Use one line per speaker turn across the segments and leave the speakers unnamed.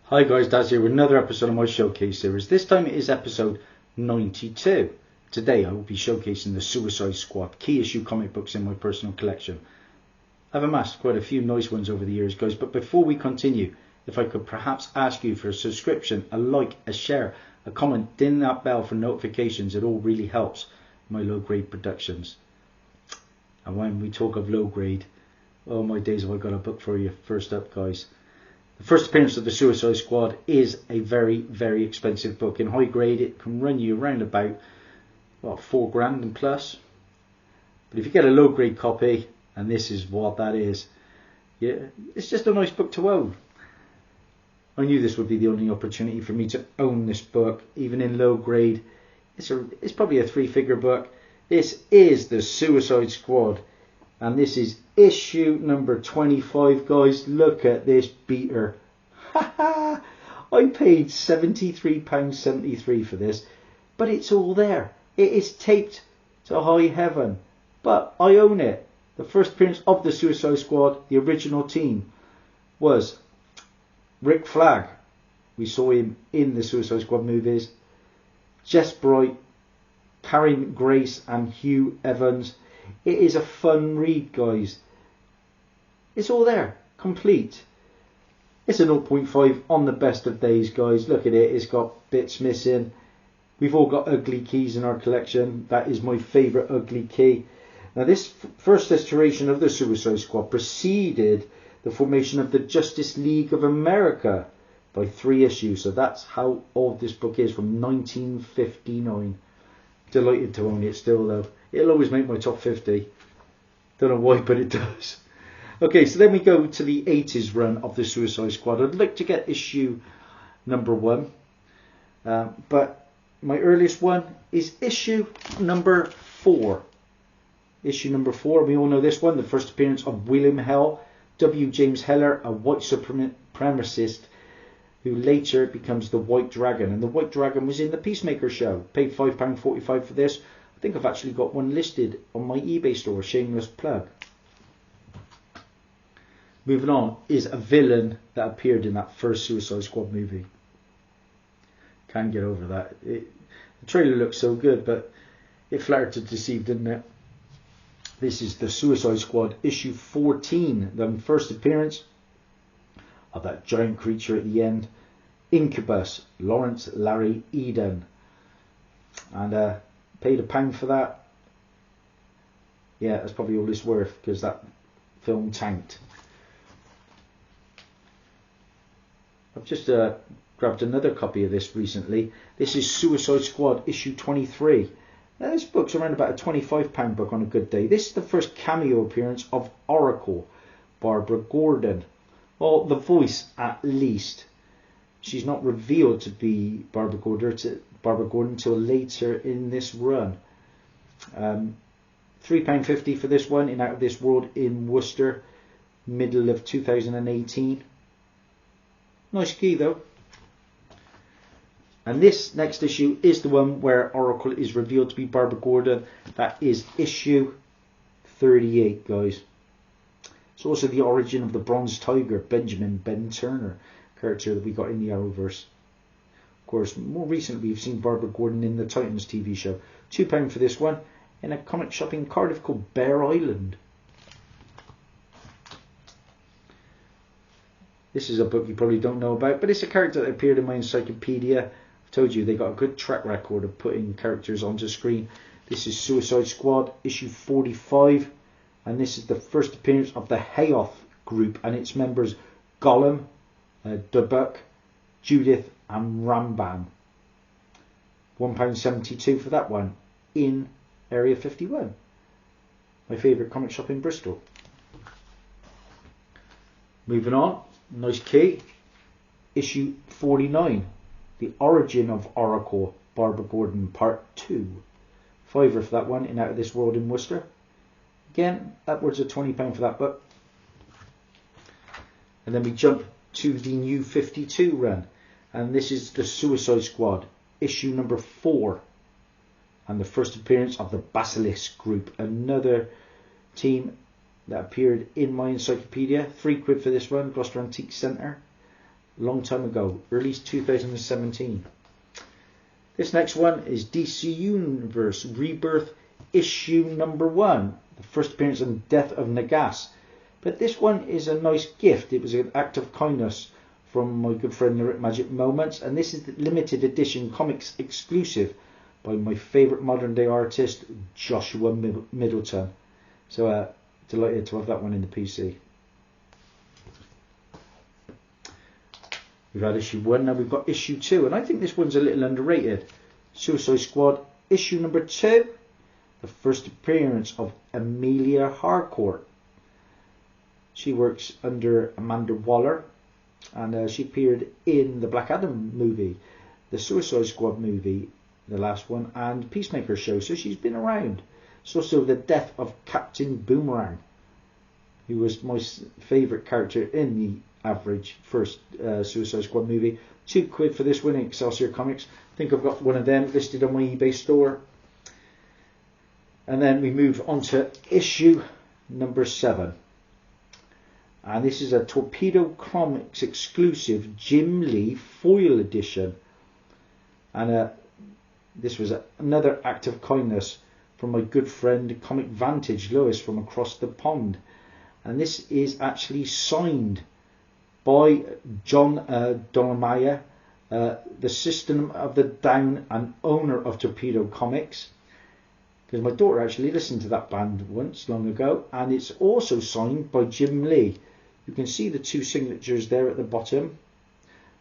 Hi guys, Dazzie here with another episode of my showcase series. This time it is episode 92. Today I will be showcasing the Suicide Squad key issue comic books in my personal collection. I've amassed quite a few nice ones over the years guys, but before we continue, if I could perhaps ask you for a subscription, a like, a share, a comment, ding that bell for notifications. It all really helps my low grade productions. And when we talk of low grade, oh my days, have I got a book for you. First up guys, the first appearance of the Suicide Squad is a very, very expensive book. In high grade, it can run you around about, what, £4 and plus. But if you get a low grade copy, and this is what that is, yeah, it's just a nice book to own. I knew this would be the only opportunity for me to own this book, even in low grade. It's probably a 3-figure book. This is the Suicide Squad. And this is issue number 25, guys. Look at this beater. I paid £73.73 for this, but it's all there. It is taped to high heaven, but I own it. The first appearance of the Suicide Squad, the original team, was Rick Flag. We saw him in the Suicide Squad movies. Jess Bright, Karen Grace and Hugh Evans. It is a fun read, guys. It's all there, complete. It's a 0.5 on the best of days, guys. Look at it, it's got bits missing. We've all got ugly keys in our collection. That is my favourite ugly key. Now this first iteration of the Suicide Squad preceded the formation of the Justice League of America by 3 issues. So that's how old this book is, from 1959. Delighted to own it still though. It'll always make my top 50. Don't know why, but it does. Okay, so then we go to the 80s run of the Suicide Squad. I'd like to get issue number 1. But my earliest one is issue number 4. Issue number 4, we all know this one. The first appearance of William Hell, W. James Heller, a white supremacist who later becomes the White Dragon. And the White Dragon was in the Peacemaker show. Paid £5.45 for this. I think I've actually got one listed on my eBay store, shameless plug. Moving on is a villain that appeared in that first Suicide Squad movie. Can't get over that. The trailer looks so good, but it flattered to deceive, didn't it? This is the Suicide Squad issue 14, the first appearance of that giant creature at the end, Incubus, Lawrence Larry Eden. And paid £1 for that. Yeah, that's probably all it's worth, because that film tanked. I've just grabbed another copy of this recently. This is Suicide Squad issue 23. Now this book's around about a £25 book on a good day. This is the first cameo appearance of Oracle, Barbara Gordon. Well, the voice at least. She's not revealed to be Barbara Gordon until later in this run. £3.50 for this one in Out of This World in Worcester, middle of 2018. Nice key though. And this next issue is the one where Oracle is revealed to be Barbara Gordon. That is issue 38, guys. It's also the origin of the Bronze Tiger, Benjamin Ben Turner, character that we got in the Arrowverse. Of course, more recently we've seen Barbara Gordon in the Titans TV show. £2 for this one in a comic shop in Cardiff called Bear Island. This is a book you probably don't know about, but it's a character that appeared in my encyclopedia. I've told you they got a good track record of putting characters onto screen. This is Suicide Squad issue 45, and this is the first appearance of the Hayoth group and its members Gollum, Dubuk, Judith and Ramban. £1.72 for that one in Area 51, my favourite comic shop in Bristol. Moving on, nice key, issue 49, the origin of Oracle, Barbara Gordon part 2. £5 for that one in Out of This World in Worcester. Again, upwards of £20 for that book. And then we jump to the new 52 run, and this is the Suicide Squad issue number 4, and the first appearance of the Basilisk group, another team that appeared in my encyclopedia. £3 for this one, Gloucester Antique Centre. long time ago, early 2017. This next one is DC Universe Rebirth issue number 1, the first appearance and death of Nagas. But this one is a nice gift. It was an act of kindness from my good friend Lyric Magic Moments, and this is the limited edition comics exclusive by my favourite modern day artist Joshua Middleton. So delighted to have that one in the PC. We've had issue 1, now we've got issue 2, and I think this one's a little underrated. Suicide Squad issue number 2, the first appearance of Amelia Harcourt. She works under Amanda Waller, and she appeared in the Black Adam movie, the Suicide Squad movie, the last one, and Peacemaker show, so she's been around. It's also the death of Captain Boomerang, who was my favourite character in the average first Suicide Squad movie. £2 for this one in Excelsior Comics. I think I've got one of them listed on my eBay store. And then we move on to issue number 7. And this is a Torpedo Comics exclusive Jim Lee foil edition. And this was another act of kindness from my good friend Comic Vantage Lewis from across the pond. And this is actually signed by John Dolomaya, the System of the Down and owner of Torpedo Comics. Because my daughter actually listened to that band once, long ago. And it's also signed by Jim Lee. You can see the 2 signatures there at the bottom.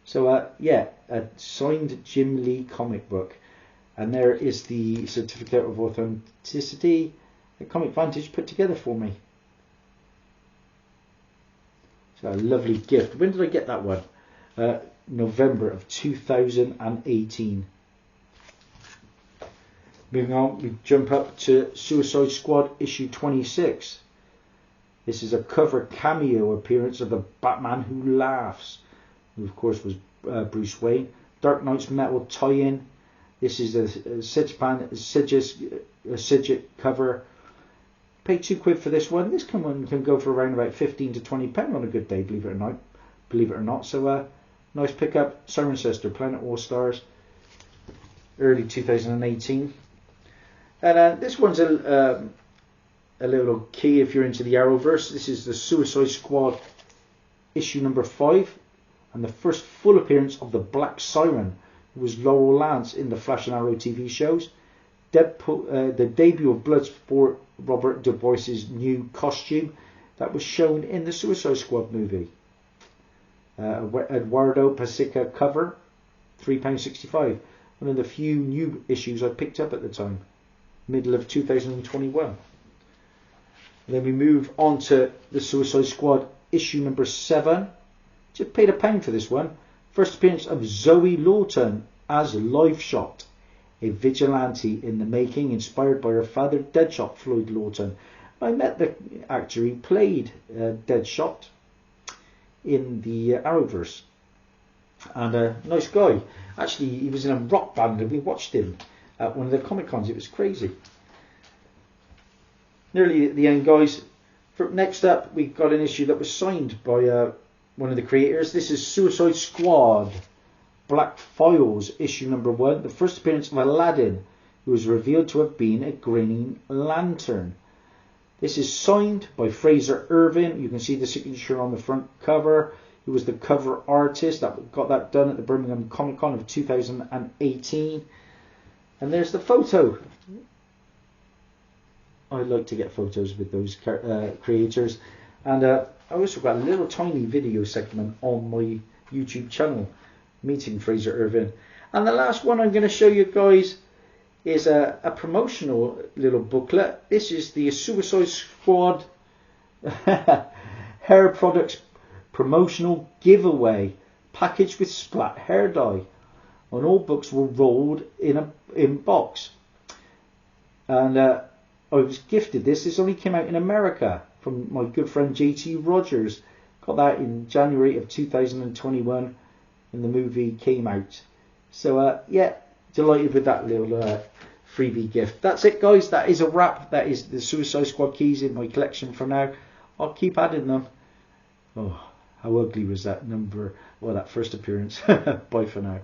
So yeah, a signed Jim Lee comic book. And there is the certificate of authenticity that Comic Vantage put together for me. So a lovely gift. When did I get that one? November of 2018. Moving on, we jump up to Suicide Squad issue 26. This is a cover cameo appearance of the Batman Who Laughs, who of course was Bruce Wayne. Dark Knight's Metal tie-in. This is a Sidget cover. Pay £2 for this one. This one can go for around about £15 to £20 on a good day, believe it or not. So nice pickup. Siren Sister, Planet All Stars, early 2018. And this one's a little key if you're into the Arrowverse. This is the Suicide Squad issue number 5, and the first full appearance of the Black Siren, who was Laurel Lance in the Flash and Arrow TV shows. Deadpool, the debut of Bloodsport, Robert Du Bois's new costume that was shown in the Suicide Squad movie. Eduardo Pasica cover, £3.65. One of the few new issues I picked up at the time, middle of 2021. And then we move on to the Suicide Squad issue number 7. Just paid £1 for this one. First appearance of Zoe Lawton as Live Shot, a vigilante in the making, inspired by her father, Deadshot Floyd Lawton. I met the actor who played Deadshot in the Arrowverse, and a nice guy. Actually, he was in a rock band, and we watched him at one of the Comic Cons. It was crazy. Nearly at the end, guys. Next up, we got an issue that was signed by one of the creators. This is Suicide Squad Black Files issue number 1, the first appearance of Aladdin, who was revealed to have been a Green Lantern. This is signed by Fraser Irvin. You can see the signature on the front cover. He was the cover artist that got that done at the Birmingham Comic Con of 2018. And there's the photo. I like to get photos with those creators. And I also got a little tiny video segment on my YouTube channel meeting Fraser Irvin. And the last one I'm going to show you guys is a promotional little booklet. This is the Suicide Squad hair products promotional giveaway packaged with Splat hair dye. And all books were rolled in box. And I was gifted this. This only came out in America from my good friend JT Rogers. Got that in January of 2021 when the movie came out. So yeah, delighted with that little freebie gift. That's it, guys. That is a wrap. That is the Suicide Squad keys in my collection for now. I'll keep adding them. Oh, how ugly was that number, well, that first appearance. Bye for now.